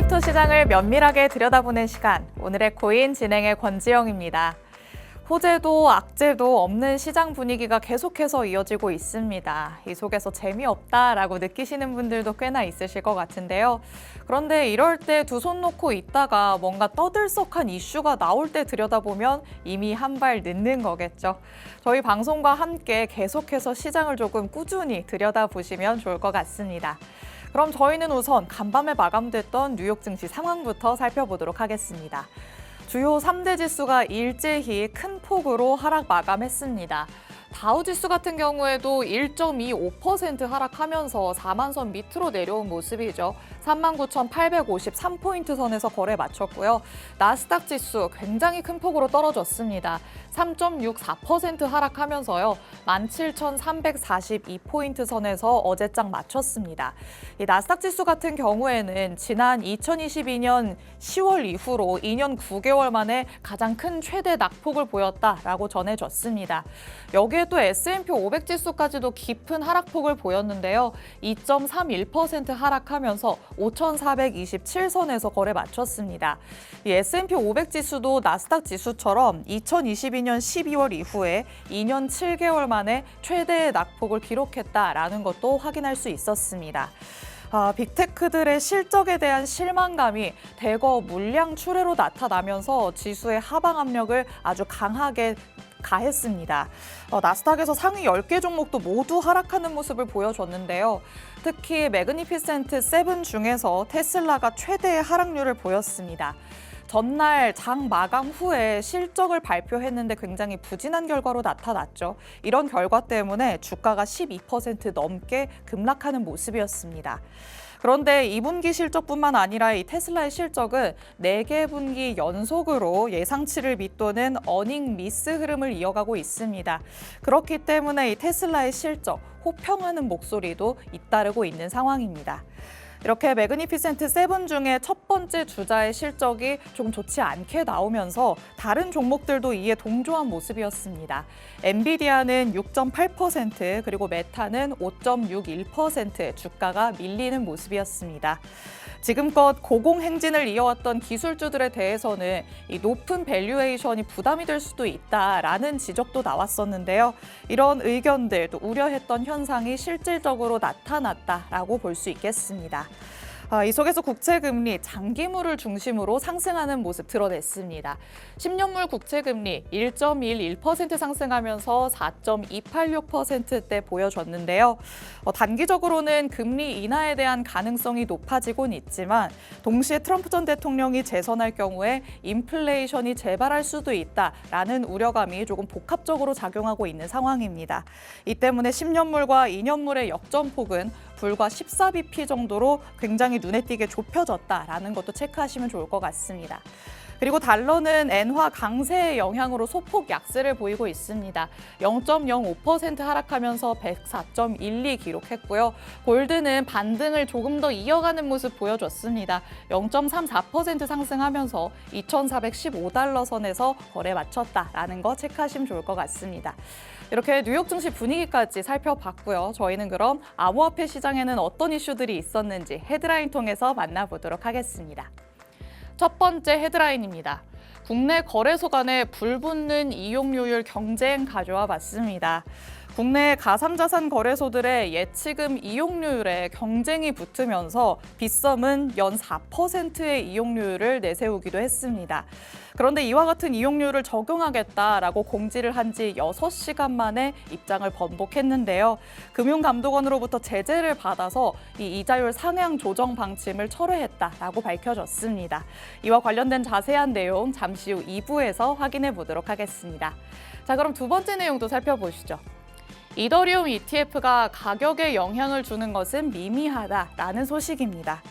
크립토 시장을 면밀하게 들여다보는 시간, 오늘의 코인 진행의 권지영입니다. 호재도 악재도 없는 시장 분위기가 계속해서 이어지고 있습니다. 이 속에서 재미없다라고 느끼시는 분들도 꽤나 있으실 것 같은데요. 그런데 이럴 때 두 손 놓고 있다가 뭔가 떠들썩한 이슈가 나올 때 들여다보면 이미 한 발 늦는 거겠죠. 저희 방송과 함께 계속해서 시장을 조금 꾸준히 들여다보시면 좋을 것 같습니다. 그럼 저희는 우선 간밤에 마감됐던 뉴욕 증시 상황부터 살펴보도록 하겠습니다. 주요 3대 지수가 일제히 큰 폭으로 하락 마감했습니다. 다우지수 같은 경우에도 1.25% 하락하면서 4만 선 밑으로 내려온 모습이죠. 39,853포인트 선에서 거래 마쳤고요. 나스닥 지수 굉장히 큰 폭으로 떨어졌습니다. 3.64% 하락하면서요. 17,342포인트 선에서 어제장 마쳤습니다. 이 나스닥 지수 같은 경우에는 지난 2022년 10월 이후로 2년 9개월 만에 가장 큰 최대 낙폭을 보였다라고 전해졌습니다. 여기에 또 S&P 500 지수까지도 깊은 하락폭을 보였는데요. 2.31% 하락하면서 5,427선에서 거래 마쳤습니다. 이 S&P 500 지수도 나스닥 지수처럼 2022년 12월 이후에 2년 7개월 만에 최대의 낙폭을 기록했다라는 것도 확인할 수 있었습니다. 빅테크들의 실적에 대한 실망감이 대거 물량 출회로 나타나면서 지수의 하방 압력을 아주 강하게 가했습니다. 나스닥에서 상위 10개 종목도 모두 하락하는 모습을 보여줬는데요. 특히 매그니피센트 7 중에서 테슬라가 최대의 하락률을 보였습니다. 전날 장 마감 후에 실적을 발표했는데 굉장히 부진한 결과로 나타났죠. 이런 결과 때문에 주가가 12% 넘게 급락하는 모습이었습니다. 그런데 2분기 실적뿐만 아니라 이 테슬라의 실적은 4개 분기 연속으로 예상치를 밑도는 어닝 미스 흐름을 이어가고 있습니다. 그렇기 때문에 이 테슬라의 실적, 호평하는 목소리도 잇따르고 있는 상황입니다. 이렇게 매그니피센트 7 중에 첫 번째 주자의 실적이 좀 좋지 않게 나오면서 다른 종목들도 이에 동조한 모습이었습니다. 엔비디아는 6.8%, 그리고 메타는 5.61% 주가가 밀리는 모습이었습니다. 지금껏 고공행진을 이어왔던 기술주들에 대해서는 이 높은 밸류에이션이 부담이 될 수도 있다라는 지적도 나왔었는데요. 이런 의견들, 또 우려했던 현상이 실질적으로 나타났다라고 볼 수 있겠습니다. 이 속에서 국채금리, 장기물을 중심으로 상승하는 모습 드러냈습니다. 10년물 국채금리 1.11% 상승하면서 4.286%대 보여줬는데요. 단기적으로는 금리 인하에 대한 가능성이 높아지곤 있지만 동시에 트럼프 전 대통령이 재선할 경우에 인플레이션이 재발할 수도 있다라는 우려감이 조금 복합적으로 작용하고 있는 상황입니다. 이 때문에 10년물과 2년물의 역전폭은 불과 14bp 정도로 굉장히 눈에 띄게 좁혀졌다라는 것도 체크하시면 좋을 것 같습니다. 그리고 달러는 엔화 강세의 영향으로 소폭 약세를 보이고 있습니다. 0.05% 하락하면서 104.12 기록했고요. 골드는 반등을 조금 더 이어가는 모습 보여줬습니다. 0.34% 상승하면서 2,415달러 선에서 거래 마쳤다라는 거 체크하시면 좋을 것 같습니다. 이렇게 뉴욕 증시 분위기까지 살펴봤고요. 저희는 그럼 암호화폐 시장에는 어떤 이슈들이 있었는지 헤드라인 통해서 만나보도록 하겠습니다. 첫 번째 헤드라인입니다. 국내 거래소 간의 불붙는 이용료율 경쟁 가져와 봤습니다. 국내 가상자산 거래소들의 예치금 이용료율에 경쟁이 붙으면서 빗썸은 연 4%의 이용료율을 내세우기도 했습니다. 그런데 이와 같은 이용료율을 적용하겠다라고 공지를 한 지 6시간 만에 입장을 번복했는데요. 금융감독원으로부터 제재를 받아서 이 이자율 상향 조정 방침을 철회했다라고 밝혀졌습니다. 이와 관련된 자세한 내용 잠시 후 2부에서 확인해 보도록 하겠습니다. 자, 그럼 두 번째 내용도 살펴보시죠. 이더리움 ETF가 가격에 영향을 주는 것은 미미하다라는 소식입니다.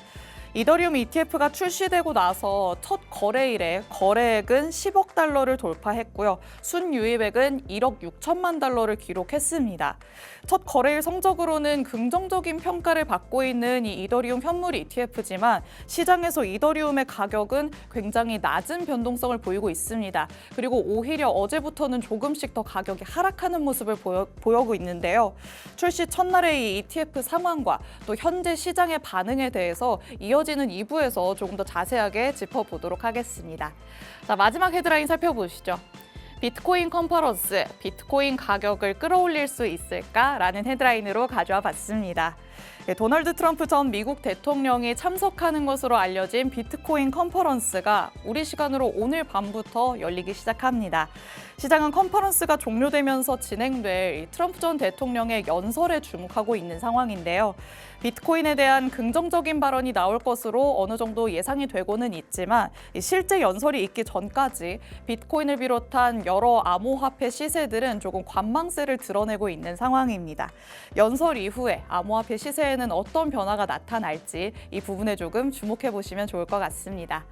이더리움 ETF가 출시되고 나서 첫 거래일에 거래액은 10억 달러를 돌파했고요. 순유입액은 1억 6천만 달러를 기록했습니다. 첫 거래일 성적으로는 긍정적인 평가를 받고 있는 이 이더리움 현물 ETF지만 시장에서 이더리움의 가격은 굉장히 낮은 변동성을 보이고 있습니다. 그리고 오히려 어제부터는 조금씩 더 가격이 하락하는 모습을 보이고 있는데요. 출시 첫날의 이 ETF 상황과 또 현재 시장의 반응에 대해서 이어 이어지는 2부에서 조금 더 자세하게 짚어보도록 하겠습니다. 자, 마지막 헤드라인 살펴보시죠. 비트코인 컨퍼런스, 비트코인 가격을 끌어올릴 수 있을까라는 헤드라인으로 가져와 봤습니다. 도널드 트럼프 전 미국 대통령이 참석하는 것으로 알려진 비트코인 컨퍼런스가 우리 시간으로 오늘 밤부터 열리기 시작합니다. 시장은 컨퍼런스가 종료되면서 진행될 트럼프 전 대통령의 연설에 주목하고 있는 상황인데요. 비트코인에 대한 긍정적인 발언이 나올 것으로 어느 정도 예상이 되고는 있지만 실제 연설이 있기 전까지 비트코인을 비롯한 여러 암호화폐 시세들은 조금 관망세를 드러내고 있는 상황입니다. 연설 이후에 암호화폐 시세에는 어떤 변화가 나타날지 이 부분에 조금 주목해 보시면 좋을 것 같습니다.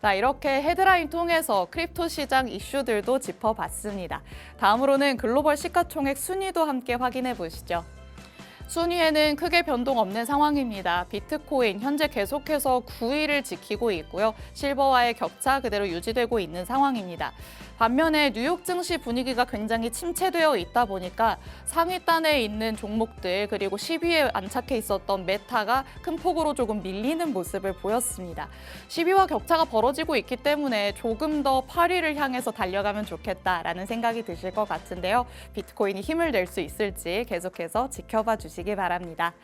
자, 이렇게 헤드라인 통해서 크립토 시장 이슈들도 짚어봤습니다. 다음으로는 글로벌 시가총액 순위도 함께 확인해 보시죠. 순위에는 크게 변동 없는 상황입니다. 비트코인 현재 계속해서 9위를 지키고 있고요. 실버와의 격차 그대로 유지되고 있는 상황입니다. 반면에 뉴욕 증시 분위기가 굉장히 침체되어 있다 보니까 상위단에 있는 종목들 그리고 10위에 안착해 있었던 메타가 큰 폭으로 조금 밀리는 모습을 보였습니다. 10위와 격차가 벌어지고 있기 때문에 조금 더 8위를 향해서 달려가면 좋겠다라는 생각이 드실 것 같은데요. 비트코인이 힘을 낼 수 있을지 계속해서 지켜봐 주시기 바랍니다.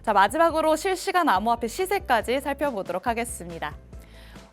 자, 마지막으로 실시간 암호화폐 시세까지 살펴보도록 하겠습니다.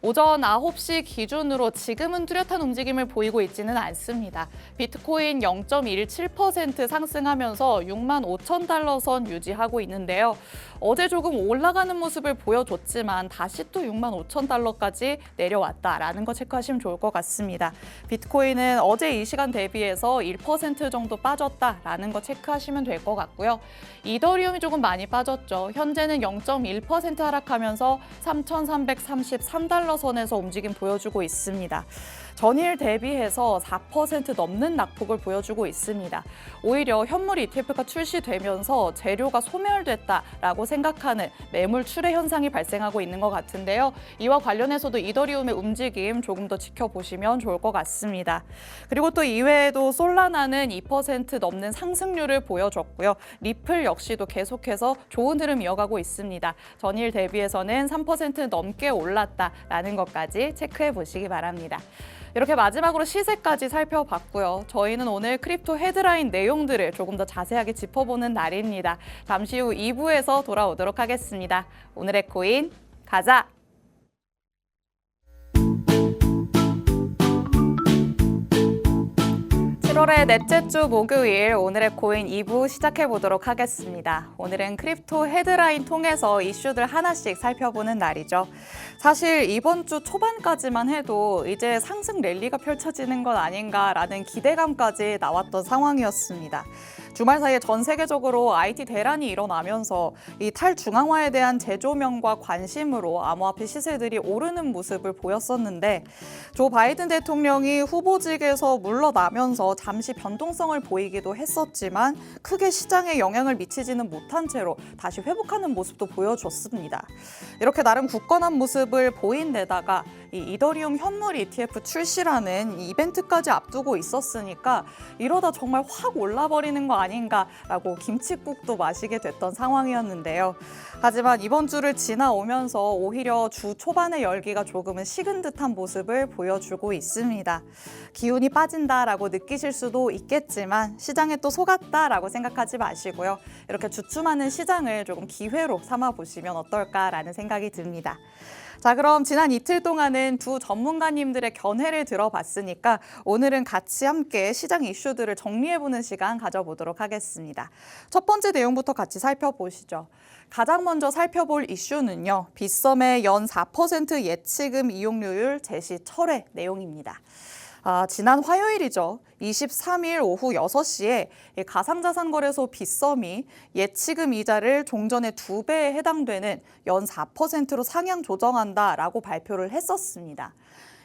오전 9시 기준으로 지금은 뚜렷한 움직임을 보이고 있지는 않습니다. 비트코인 0.17% 상승하면서 6만 5천 달러 선 유지하고 있는데요. 어제 조금 올라가는 모습을 보여줬지만 다시 또 6만 5천 달러까지 내려왔다라는 거 체크하시면 좋을 것 같습니다. 비트코인은 어제 이 시간 대비해서 1% 정도 빠졌다라는 거 체크하시면 될 것 같고요. 이더리움이 조금 많이 빠졌죠. 현재는 0.1% 하락하면서 3,333달러 선에서 움직임 보여주고 있습니다. 전일 대비해서 4% 넘는 낙폭을 보여주고 있습니다. 오히려 현물 ETF가 출시되면서 재료가 소멸됐다라고 생각하는 매물 출회 현상이 발생하고 있는 것 같은데요. 이와 관련해서도 이더리움의 움직임 조금 더 지켜보시면 좋을 것 같습니다. 그리고 또 이외에도 솔라나는 2% 넘는 상승률을 보여줬고요. 리플 역시도 계속해서 좋은 흐름 이어가고 있습니다. 전일 대비해서는 3% 넘게 올랐다라는 것까지 체크해 보시기 바랍니다. 이렇게 마지막으로 시세까지 살펴봤고요. 저희는 오늘 크립토 헤드라인 내용들을 조금 더 자세하게 짚어보는 날입니다. 잠시 후 2부에서 돌아오도록 하겠습니다. 오늘의 코인 가자! 7월의 넷째 주 목요일 오늘의 코인 2부 시작해 보도록 하겠습니다. 오늘은 크립토 헤드라인 통해서 이슈들 하나씩 살펴보는 날이죠. 사실 이번 주 초반까지만 해도 이제 상승 랠리가 펼쳐지는 것 아닌가라는 기대감까지 나왔던 상황이었습니다. 주말 사이에 전 세계적으로 IT 대란이 일어나면서 이 탈중앙화에 대한 재조명과 관심으로 암호화폐 시세들이 오르는 모습을 보였었는데 조 바이든 대통령이 후보직에서 물러나면서 잠시 변동성을 보이기도 했었지만 크게 시장에 영향을 미치지는 못한 채로 다시 회복하는 모습도 보여줬습니다. 이렇게 나름 굳건한 모습을 보인 데다가 이 이더리움 현물 ETF 출시라는 이벤트까지 앞두고 있었으니까 이러다 정말 확 올라버리는 거 아닌가라고 김칫국도 마시게 됐던 상황이었는데요. 하지만 이번 주를 지나오면서 오히려 주 초반의 열기가 조금은 식은 듯한 모습을 보여주고 있습니다. 기운이 빠진다라고 느끼실 수도 있겠지만 시장에 또 속았다라고 생각하지 마시고요. 이렇게 주춤하는 시장을 조금 기회로 삼아보시면 어떨까라는 생각이 듭니다. 자, 그럼 지난 이틀 동안은 두 전문가님들의 견해를 들어봤으니까 오늘은 같이 함께 시장 이슈들을 정리해보는 시간 가져보도록 하겠습니다. 첫 번째 내용부터 같이 살펴보시죠. 가장 먼저 살펴볼 이슈는요. 빗썸의 연 4% 예치금 이용료율 제시 철회 내용입니다. 지난 화요일이죠. 23일 오후 6시에 가상자산거래소 빗썸이 예치금 이자를 종전의 2배에 해당되는 연 4%로 상향 조정한다라고 발표를 했었습니다.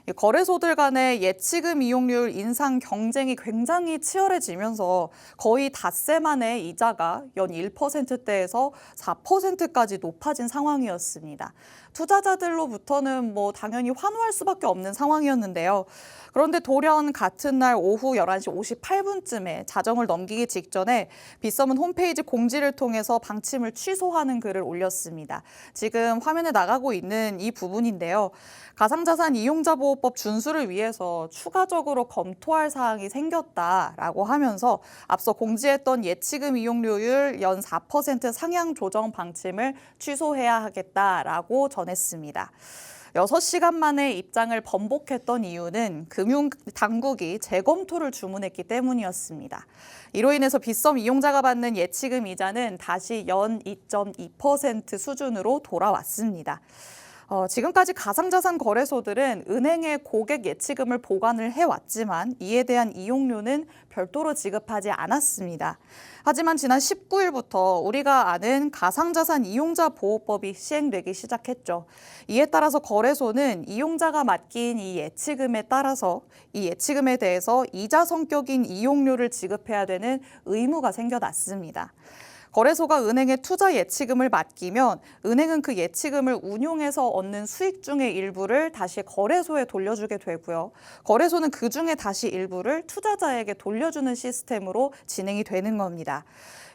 이 거래소들 간의 예치금 이용률 인상 경쟁이 굉장히 치열해지면서 거의 닷새 만에 이자가 연 1%대에서 4%까지 높아진 상황이었습니다. 투자자들로부터는 당연히 환호할 수밖에 없는 상황이었는데요. 그런데 돌연 같은 날 오후 11시 58분쯤에 자정을 넘기기 직전에 빗썸은 홈페이지 공지를 통해서 방침을 취소하는 글을 올렸습니다. 지금 화면에 나가고 있는 이 부분인데요. 가상자산 이용자 보호법 준수를 위해서 추가적으로 검토할 사항이 생겼다라고 하면서 앞서 공지했던 예치금 이용료율 연 4% 상향 조정 방침을 취소해야 하겠다라고 전했습니다. 6시간 만에 입장을 번복했던 이유는 금융당국이 재검토를 주문했기 때문이었습니다. 이로 인해서 빗썸 이용자가 받는 예치금 이자는 다시 연 2.2% 수준으로 돌아왔습니다. 지금까지 가상자산 거래소들은 은행에 고객 예치금을 보관을 해왔지만 이에 대한 이용료는 별도로 지급하지 않았습니다. 하지만 지난 19일부터 우리가 아는 가상자산 이용자 보호법이 시행되기 시작했죠. 이에 따라서 거래소는 이용자가 맡긴 이 예치금에 따라서 이 예치금에 대해서 이자 성격인 이용료를 지급해야 되는 의무가 생겨났습니다. 거래소가 은행에 투자 예치금을 맡기면 은행은 그 예치금을 운용해서 얻는 수익 중의 일부를 다시 거래소에 돌려주게 되고요. 거래소는 그 중에 다시 일부를 투자자에게 돌려주는 시스템으로 진행이 되는 겁니다.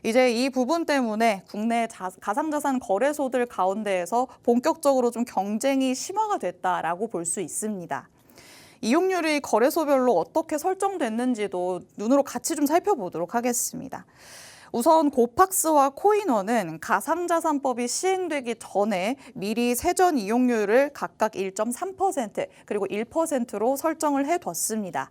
이제 이 부분 때문에 국내 가상자산 거래소들 가운데에서 본격적으로 좀 경쟁이 심화가 됐다라고 볼 수 있습니다. 이용률이 거래소별로 어떻게 설정됐는지도 눈으로 같이 좀 살펴보도록 하겠습니다. 우선 고팍스와 코인원은 가상자산법이 시행되기 전에 미리 세전 이용률을 각각 1.3% 그리고 1%로 설정을 해뒀습니다.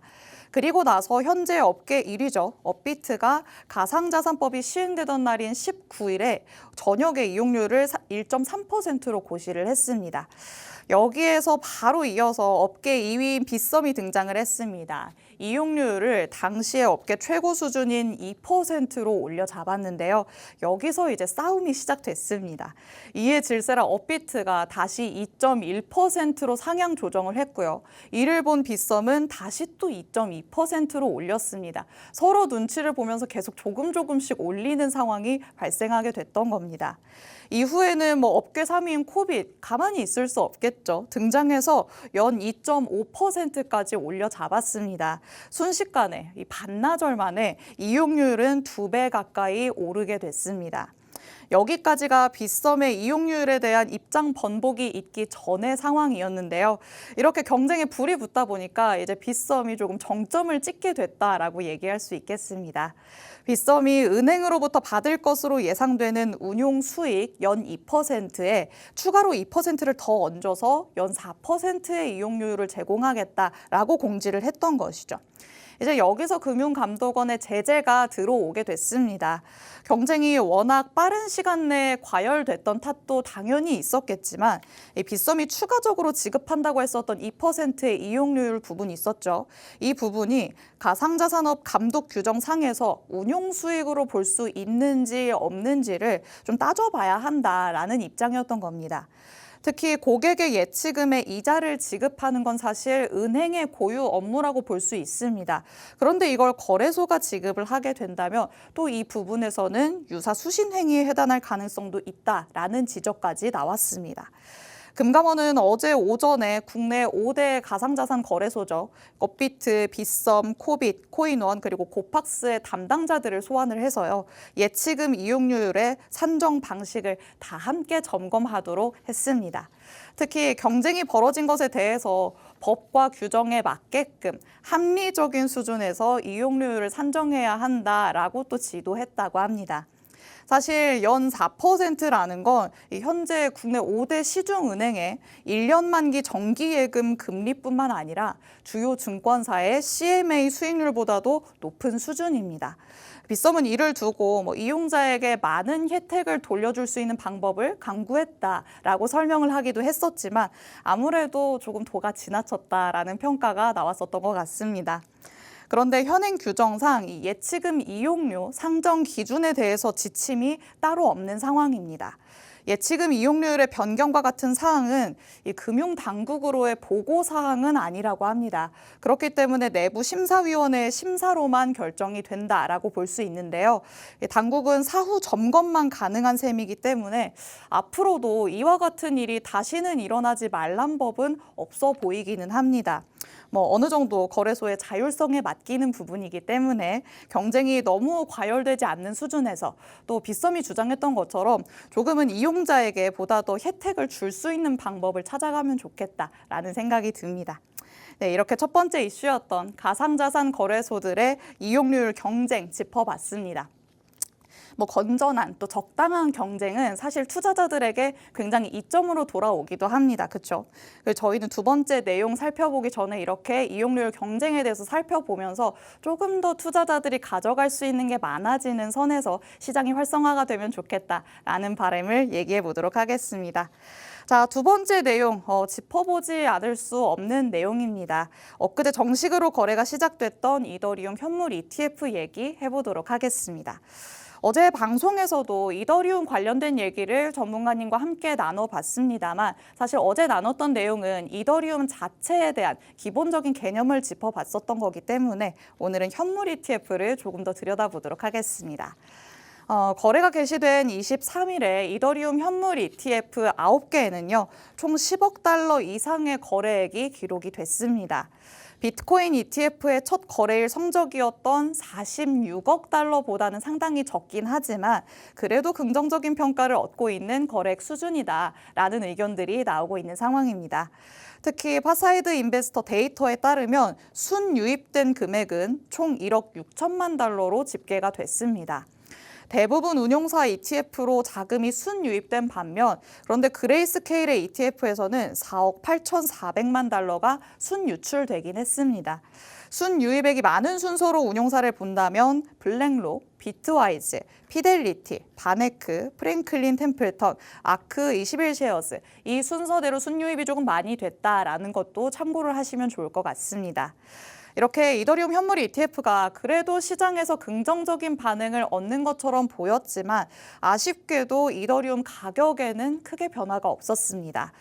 그리고 나서 현재 업계 1위죠. 업비트가 가상자산법이 시행되던 날인 19일에 저녁에 이용률을 1.3%로 고시를 했습니다. 여기에서 바로 이어서 업계 2위인 빗썸이 등장을 했습니다. 이용률을 당시의 업계 최고 수준인 2%로 올려 잡았는데요. 여기서 이제 싸움이 시작됐습니다. 이에 질세라 업비트가 다시 2.1%로 상향 조정을 했고요. 이를 본 빗썸은 다시 또 2.2%로 올렸습니다. 서로 눈치를 보면서 계속 조금씩 올리는 상황이 발생하게 됐던 겁니다. 이후에는 업계 3위인 코빗 가만히 있을 수 없겠죠. 등장해서 연 2.5%까지 올려 잡았습니다. 순식간에 이 반나절 만에 이용률은 2배 가까이 오르게 됐습니다. 여기까지가 빗썸의 이용률에 대한 입장 번복이 있기 전의 상황이었는데요. 이렇게 경쟁에 불이 붙다 보니까 이제 빗썸이 조금 정점을 찍게 됐다라고 얘기할 수 있겠습니다. 빗썸이 은행으로부터 받을 것으로 예상되는 운용 수익 연 2%에 추가로 2%를 더 얹어서 연 4%의 이용료율을 제공하겠다라고 공지를 했던 것이죠. 이제 여기서 금융감독원의 제재가 들어오게 됐습니다. 경쟁이 워낙 빠른 시간 내에 과열됐던 탓도 당연히 있었겠지만 이 빗썸이 추가적으로 지급한다고 했었던 2%의 이용료율 부분이 있었죠. 이 부분이 가상자산업 감독 규정상에서 운용 수익으로 볼 수 있는지 없는지를 좀 따져봐야 한다라는 입장이었던 겁니다. 특히 고객의 예치금에 이자를 지급하는 건 사실 은행의 고유 업무라고 볼 수 있습니다. 그런데 이걸 거래소가 지급을 하게 된다면 또 이 부분에서는 유사 수신 행위에 해당할 가능성도 있다라는 지적까지 나왔습니다. 금감원은 어제 오전에 국내 5대 가상자산 거래소죠. 업비트, 빗썸, 코빗, 코인원 그리고 고팍스의 담당자들을 소환을 해서요. 예치금 이용률의 산정 방식을 다 함께 점검하도록 했습니다. 특히 경쟁이 벌어진 것에 대해서 법과 규정에 맞게끔 합리적인 수준에서 이용률을 산정해야 한다라고 또 지도했다고 합니다. 사실 연 4%라는 건 현재 국내 5대 시중은행의 1년 만기 정기예금 금리뿐만 아니라 주요 증권사의 CMA 수익률보다도 높은 수준입니다. 빗썸은 이를 두고 이용자에게 많은 혜택을 돌려줄 수 있는 방법을 강구했다라고 설명을 하기도 했었지만 아무래도 조금 도가 지나쳤다라는 평가가 나왔었던 것 같습니다. 그런데 현행 규정상 이 예치금 이용료 상정 기준에 대해서 지침이 따로 없는 상황입니다. 예치금 이용률의 변경과 같은 사항은 이 금융당국으로의 보고 사항은 아니라고 합니다. 그렇기 때문에 내부 심사위원회의 심사로만 결정이 된다라고 볼 수 있는데요. 당국은 사후 점검만 가능한 셈이기 때문에 앞으로도 이와 같은 일이 다시는 일어나지 말란 법은 없어 보이기는 합니다. 어느 정도 거래소의 자율성에 맡기는 부분이기 때문에 경쟁이 너무 과열되지 않는 수준에서 또 빗썸이 주장했던 것처럼 조금은 이용자에게 보다 더 혜택을 줄 수 있는 방법을 찾아가면 좋겠다라는 생각이 듭니다. 네, 이렇게 첫 번째 이슈였던 가상자산 거래소들의 이용률 경쟁 짚어봤습니다. 건전한 또 적당한 경쟁은 사실 투자자들에게 굉장히 이점으로 돌아오기도 합니다. 그렇죠? 저희는 두 번째 내용 살펴보기 전에 이렇게 이용률 경쟁에 대해서 살펴보면서 조금 더 투자자들이 가져갈 수 있는 게 많아지는 선에서 시장이 활성화가 되면 좋겠다라는 바람을 얘기해 보도록 하겠습니다. 자, 두 번째 내용, 짚어보지 않을 수 없는 내용입니다. 엊그제 정식으로 거래가 시작됐던 이더리움 현물 ETF 얘기해 보도록 하겠습니다. 어제 방송에서도 이더리움 관련된 얘기를 전문가님과 함께 나눠봤습니다만 사실 어제 나눴던 내용은 이더리움 자체에 대한 기본적인 개념을 짚어봤었던 거기 때문에 오늘은 현물 ETF를 조금 더 들여다보도록 하겠습니다. 거래가 개시된 23일에 이더리움 현물 ETF 9개에는요, 총 10억 달러 이상의 거래액이 기록이 됐습니다. 비트코인 ETF의 첫 거래일 성적이었던 46억 달러보다는 상당히 적긴 하지만 그래도 긍정적인 평가를 얻고 있는 거래액 수준이다라는 의견들이 나오고 있는 상황입니다. 특히 파사이드 인베스터 데이터에 따르면 순유입된 금액은 총 1억 6천만 달러로 집계가 됐습니다. 대부분 운용사 ETF로 자금이 순유입된 반면 그런데 그레이스케일의 ETF에서는 4억 8,400만 달러가 순유출되긴 했습니다. 순유입액이 많은 순서로 운용사를 본다면 블랙록, 비트와이즈, 피델리티, 바네크, 프랭클린 템플턴, 아크 21쉐어스 이 순서대로 순유입이 조금 많이 됐다라는 것도 참고를 하시면 좋을 것 같습니다. 이렇게 이더리움 현물 ETF가 그래도 시장에서 긍정적인 반응을 얻는 것처럼 보였지만 아쉽게도 이더리움 가격에는 크게 변화가 없었습니다.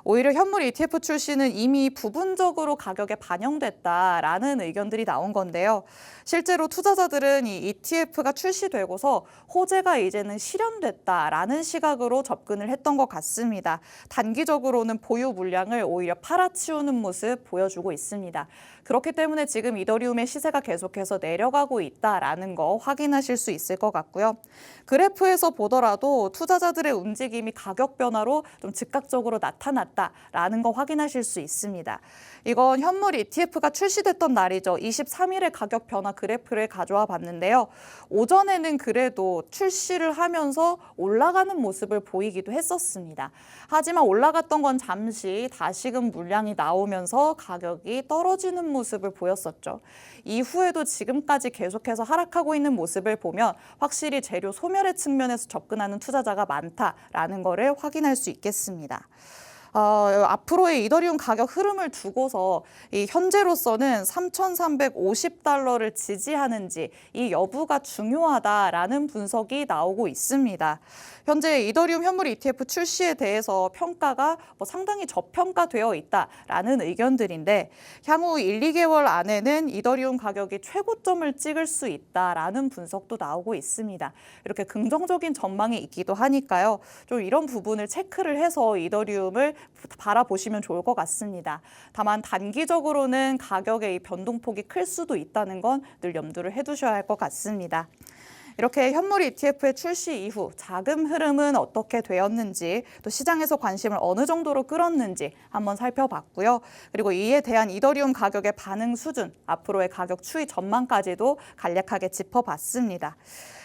오히려 현물 ETF 출시는 이미 부분적으로 가격에 반영됐다라는 의견들이 나온 건데요. 실제로 투자자들은 이 ETF가 출시되고서 호재가 이제는 실현됐다라는 시각으로 접근을 했던 것 같습니다. 단기적으로는 보유 물량을 오히려 팔아치우는 모습 보여주고 있습니다. 그렇기 때문에 지금 이더리움의 시세가 계속해서 내려가고 있다라는 거 확인하실 수 있을 것 같고요. 그래프에서 보더라도 투자자들의 움직임이 가격 변화로 좀 즉각적으로 나타났다라는 거 확인하실 수 있습니다. 이건 현물 ETF가 출시됐던 날이죠. 23일의 가격 변화 그래프를 가져와 봤는데요. 오전에는 그래도 출시를 하면서 올라가는 모습을 보이기도 했었습니다. 하지만 올라갔던 건 잠시 다시금 물량이 나오면서 가격이 떨어지는 모습을 보였었죠. 이후에도 지금까지 계속해서 하락하고 있는 모습을 보면 확실히 재료 소멸의 측면에서 접근하는 투자자가 많다라는 것을 확인할 수 있겠습니다. 앞으로의 이더리움 가격 흐름을 두고서 이 현재로서는 3,350달러를 지지하는지 이 여부가 중요하다라는 분석이 나오고 있습니다. 현재 이더리움 현물 ETF 출시에 대해서 평가가 상당히 저평가되어 있다라는 의견들인데 향후 1, 2개월 안에는 이더리움 가격이 최고점을 찍을 수 있다라는 분석도 나오고 있습니다. 이렇게 긍정적인 전망이 있기도 하니까요. 좀 이런 부분을 체크를 해서 이더리움을 바라보시면 좋을 것 같습니다. 다만 단기적으로는 가격의 이 변동폭이 클 수도 있다는 건 늘 염두를 해두셔야 할 것 같습니다. 이렇게 현물 ETF의 출시 이후 자금 흐름은 어떻게 되었는지 또 시장에서 관심을 어느 정도로 끌었는지 한번 살펴봤고요. 그리고 이에 대한 이더리움 가격의 반응 수준, 앞으로의 가격 추이 전망까지도 간략하게 짚어봤습니다.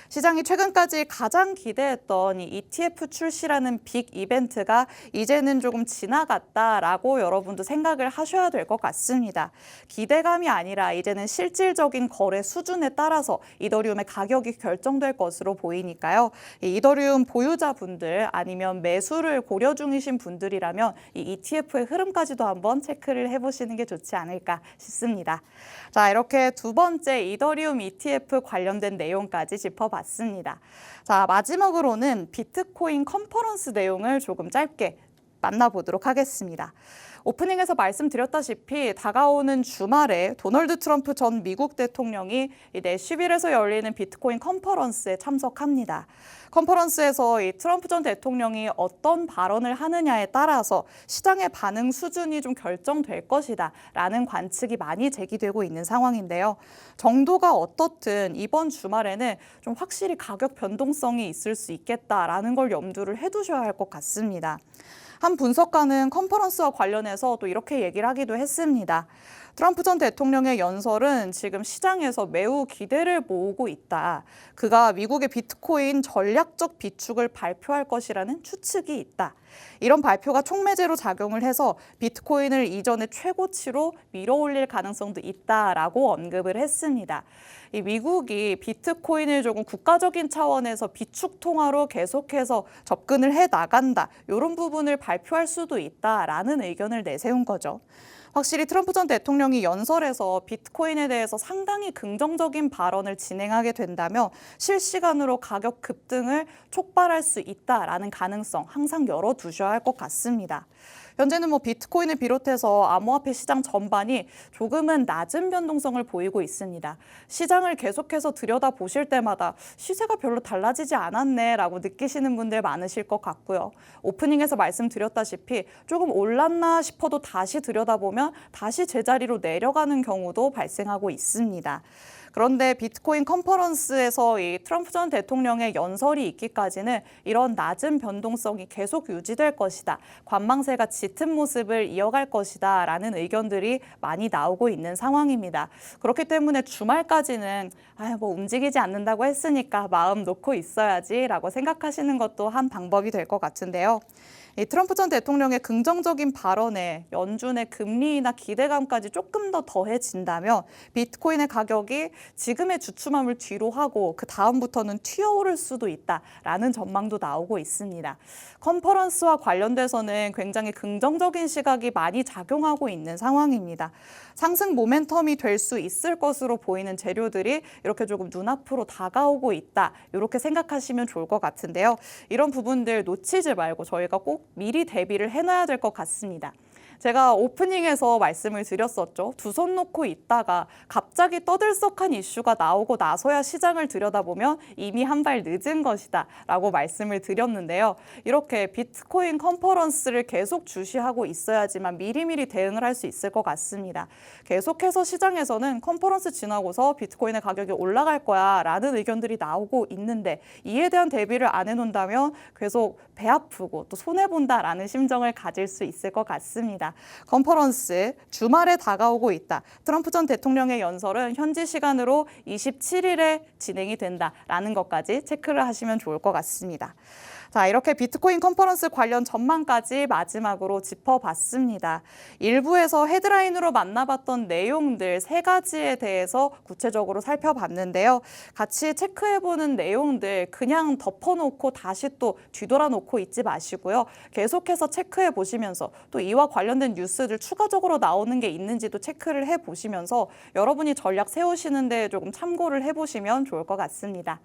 시장이 최근까지 가장 기대했던 이 ETF 출시라는 빅 이벤트가 이제는 조금 지나갔다라고 여러분도 생각을 하셔야 될 것 같습니다. 기대감이 아니라 이제는 실질적인 거래 수준에 따라서 이더리움의 가격이 결정될 것으로 보이니까요. 이 이더리움 보유자분들 아니면 매수를 고려 중이신 분들이라면 이 ETF의 흐름까지도 한번 체크를 해보시는 게 좋지 않을까 싶습니다. 자, 이렇게 두 번째 이더리움 ETF 관련된 내용까지 짚어봤습니다. 짚어봤습니다. 자, 마지막으로는 비트코인 컨퍼런스 내용을 조금 짧게 만나보도록 하겠습니다. 오프닝에서 말씀드렸다시피 다가오는 주말에 도널드 트럼프 전 미국 대통령이 내슈빌에서 열리는 비트코인 컨퍼런스에 참석합니다. 컨퍼런스에서 이 트럼프 전 대통령이 어떤 발언을 하느냐에 따라서 시장의 반응 수준이 좀 결정될 것이다 라는 관측이 많이 제기되고 있는 상황인데요. 정도가 어떻든 이번 주말에는 좀 확실히 가격 변동성이 있을 수 있겠다라는 걸 염두를 해두셔야 할 것 같습니다. 한 분석가는 컨퍼런스와 관련해서 또 이렇게 얘기를 하기도 했습니다. 트럼프 전 대통령의 연설은 지금 시장에서 매우 기대를 모으고 있다. 그가 미국의 비트코인 전략적 비축을 발표할 것이라는 추측이 있다. 이런 발표가 촉매제로 작용을 해서 비트코인을 이전의 최고치로 밀어올릴 가능성도 있다라고 언급을 했습니다. 이 미국이 비트코인을 조금 국가적인 차원에서 비축 통화로 계속해서 접근을 해 나간다. 이런 부분을 발표할 수도 있다라는 의견을 내세운 거죠. 확실히 트럼프 전 대통령이 연설에서 비트코인에 대해서 상당히 긍정적인 발언을 진행하게 된다면 실시간으로 가격 급등을 촉발할 수 있다라는 가능성 항상 열어두셔야 할 것 같습니다. 현재는 비트코인을 비롯해서 암호화폐 시장 전반이 조금은 낮은 변동성을 보이고 있습니다. 시장을 계속해서 들여다보실 때마다 시세가 별로 달라지지 않았네라고 느끼시는 분들 많으실 것 같고요. 오프닝에서 말씀드렸다시피 조금 올랐나 싶어도 다시 들여다보면 다시 제자리로 내려가는 경우도 발생하고 있습니다. 그런데 비트코인 컨퍼런스에서 이 트럼프 전 대통령의 연설이 있기까지는 이런 낮은 변동성이 계속 유지될 것이다. 관망세가 짙은 모습을 이어갈 것이다. 라는 의견들이 많이 나오고 있는 상황입니다. 그렇기 때문에 주말까지는 움직이지 않는다고 했으니까 마음 놓고 있어야지 라고 생각하시는 것도 한 방법이 될 것 같은데요. 이 트럼프 전 대통령의 긍정적인 발언에 연준의 금리나 기대감까지 조금 더 더해진다면 비트코인의 가격이 지금의 주춤함을 뒤로 하고 그 다음부터는 튀어오를 수도 있다라는 전망도 나오고 있습니다. 컨퍼런스와 관련돼서는 굉장히 긍정적인 시각이 많이 작용하고 있는 상황입니다. 상승 모멘텀이 될 수 있을 것으로 보이는 재료들이 이렇게 조금 눈앞으로 다가오고 있다. 이렇게 생각하시면 좋을 것 같은데요. 이런 부분들 놓치지 말고 저희가 꼭 미리 대비를 해놔야 될 것 같습니다. 제가 오프닝에서 말씀을 드렸었죠. 두 손 놓고 있다가 갑자기 떠들썩한 이슈가 나오고 나서야 시장을 들여다보면 이미 한 발 늦은 것이다 라고 말씀을 드렸는데요. 이렇게 비트코인 컨퍼런스를 계속 주시하고 있어야지만 미리미리 대응을 할 수 있을 것 같습니다. 계속해서 시장에서는 컨퍼런스 지나고서 비트코인의 가격이 올라갈 거야 라는 의견들이 나오고 있는데 이에 대한 대비를 안 해놓는다면 계속 배 아프고 또 손해본다라는 심정을 가질 수 있을 것 같습니다. 컨퍼런스 주말에 다가오고 있다. 트럼프 전 대통령의 연설은 현지 시간으로 27일에 진행이 된다라는 것까지 체크를 하시면 좋을 것 같습니다. 자, 이렇게 비트코인 컨퍼런스 관련 전망까지 마지막으로 짚어봤습니다. 일부에서 헤드라인으로 만나봤던 내용들 3가지에 대해서 구체적으로 살펴봤는데요. 같이 체크해보는 내용들 그냥 덮어놓고 다시 또 뒤돌아놓고 있지 마시고요. 계속해서 체크해보시면서 또 이와 관련된 뉴스들 추가적으로 나오는 게 있는지도 체크를 해보시면서 여러분이 전략 세우시는데 조금 참고를 해보시면 좋을 것 같습니다.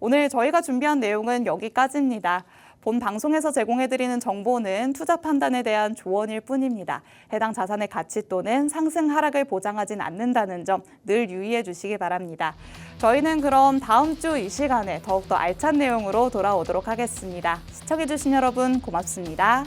오늘 저희가 준비한 내용은 여기까지입니다. 본 방송에서 제공해드리는 정보는 투자 판단에 대한 조언일 뿐입니다. 해당 자산의 가치 또는 상승 하락을 보장하진 않는다는 점 늘 유의해 주시기 바랍니다. 저희는 그럼 다음 주 이 시간에 더욱더 알찬 내용으로 돌아오도록 하겠습니다. 시청해주신 여러분 고맙습니다.